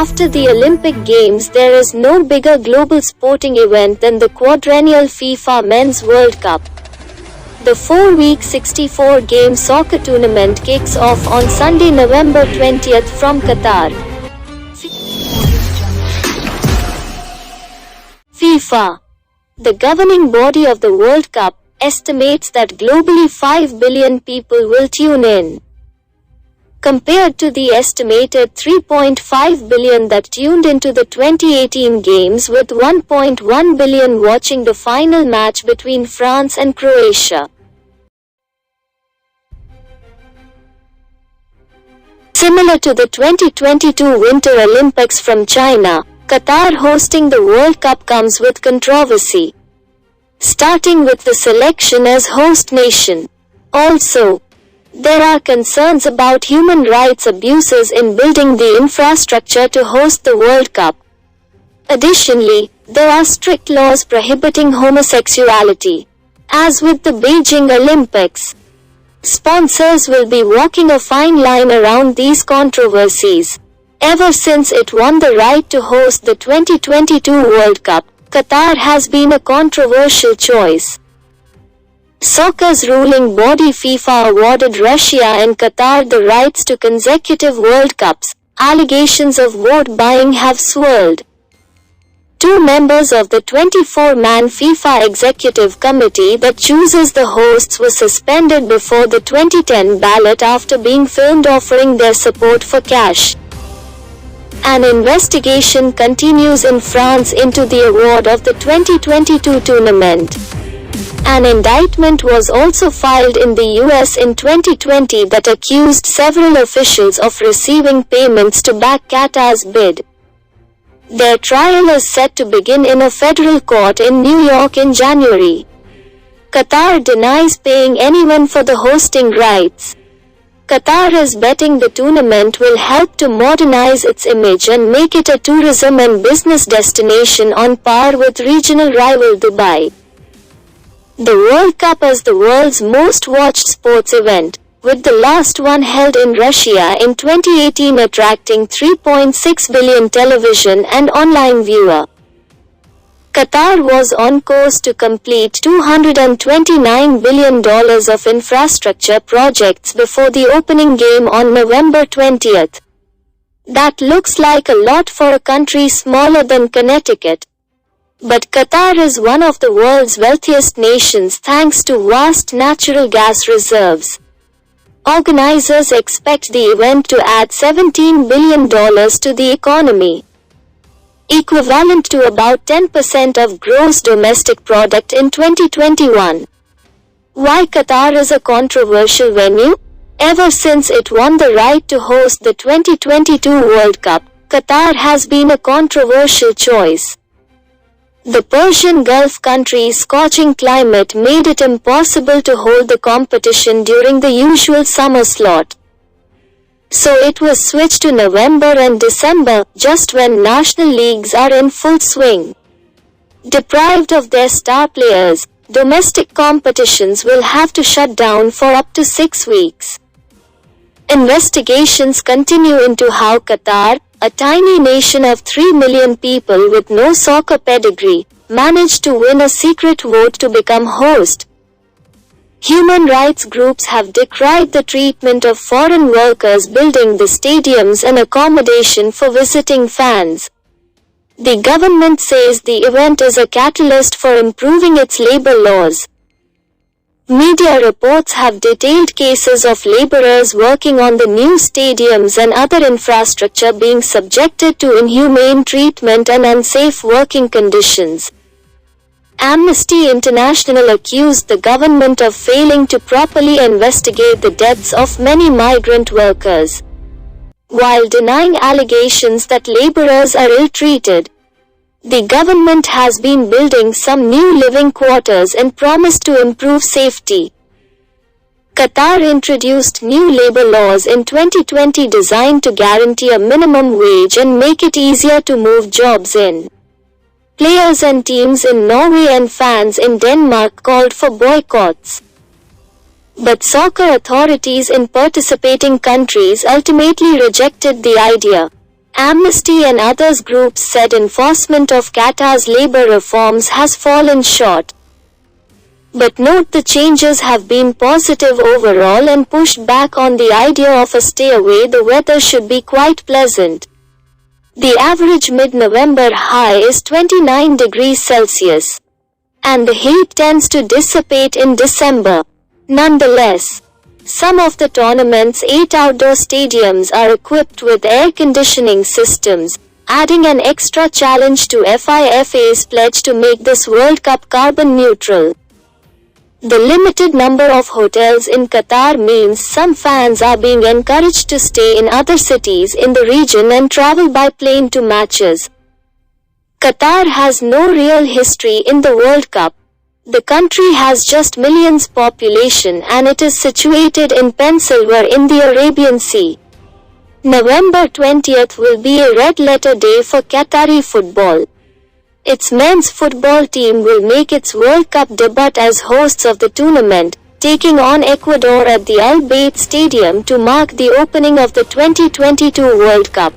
After the Olympic Games, there is no bigger global sporting event than the quadrennial FIFA Men's World Cup. The 4-week 64-game soccer tournament kicks off on Sunday, November 20th from Qatar. FIFA, the governing body of the World Cup, estimates that globally 5 billion people will tune in, compared to the estimated 3.5 billion that tuned into the 2018 games, with 1.1 billion watching the final match between France and Croatia. Similar to the 2022 Winter Olympics from China, Qatar hosting the World Cup comes with controversy, starting with the selection as host nation. Also, there are concerns about human rights abuses in building the infrastructure to host the World Cup. Additionally, there are strict laws prohibiting homosexuality. As with the Beijing Olympics, sponsors will be walking a fine line around these controversies. Ever since it won the right to host the 2022 World Cup, Qatar has been a controversial choice. Soccer's ruling body FIFA awarded Russia and Qatar the rights to consecutive World Cups. Allegations of vote buying have swirled. Two members of the 24-man FIFA Executive Committee that chooses the hosts were suspended before the 2010 ballot after being filmed offering their support for cash. An investigation continues in France into the award of the 2022 tournament. An indictment was also filed in the US in 2020 that accused several officials of receiving payments to back Qatar's bid. Their trial is set to begin in a federal court in New York in January. Qatar denies paying anyone for the hosting rights. Qatar is betting the tournament will help to modernize its image and make it a tourism and business destination on par with regional rival Dubai. The World Cup is the world's most watched sports event, with the last one held in Russia in 2018 attracting 3.6 billion television and online viewers. Qatar was on course to complete $229 billion of infrastructure projects before the opening game on November 20th. That looks like a lot for a country smaller than Connecticut. But Qatar is one of the world's wealthiest nations thanks to vast natural gas reserves. Organizers expect the event to add $17 billion to the economy, equivalent to about 10% of gross domestic product in 2021. Why Qatar is a controversial venue? Ever since it won the right to host the 2022 World Cup, Qatar has been a controversial choice. The Persian Gulf country's scorching climate made it impossible to hold the competition during the usual summer slot. So it was switched to November and December, just when national leagues are in full swing. Deprived of their star players, domestic competitions will have to shut down for up to 6 weeks. Investigations continue into how Qatar, a tiny nation of 3 million people with no soccer pedigree, managed to win a secret vote to become host. Human rights groups have decried the treatment of foreign workers building the stadiums and accommodation for visiting fans. The government says the event is a catalyst for improving its labor laws. Media reports have detailed cases of laborers working on the new stadiums and other infrastructure being subjected to inhumane treatment and unsafe working conditions. Amnesty International accused the government of failing to properly investigate the deaths of many migrant workers, while denying allegations that laborers are ill-treated. The government has been building some new living quarters and promised to improve safety. Qatar introduced new labor laws in 2020 designed to guarantee a minimum wage and make it easier to move jobs in. Players and teams in Norway and fans in Denmark called for boycotts. But soccer authorities in participating countries ultimately rejected the idea. Amnesty and others groups said enforcement of Qatar's labor reforms has fallen short. But note the changes have been positive overall and pushed back on the idea of a stay away. The weather should be quite pleasant. The average mid-November high is 29 degrees Celsius. And the heat tends to dissipate in December. Nonetheless, some of the tournament's 8 outdoor stadiums are equipped with air conditioning systems, adding an extra challenge to FIFA's pledge to make this World Cup carbon neutral. The limited number of hotels in Qatar means some fans are being encouraged to stay in other cities in the region and travel by plane to matches. Qatar has no real history in the World Cup. The country has just millions population and it is situated in Peninsular in the Arabian Sea. November 20th will be a red-letter day for Qatari football. Its men's football team will make its World Cup debut as hosts of the tournament, taking on Ecuador at the Al Bayt Stadium to mark the opening of the 2022 World Cup.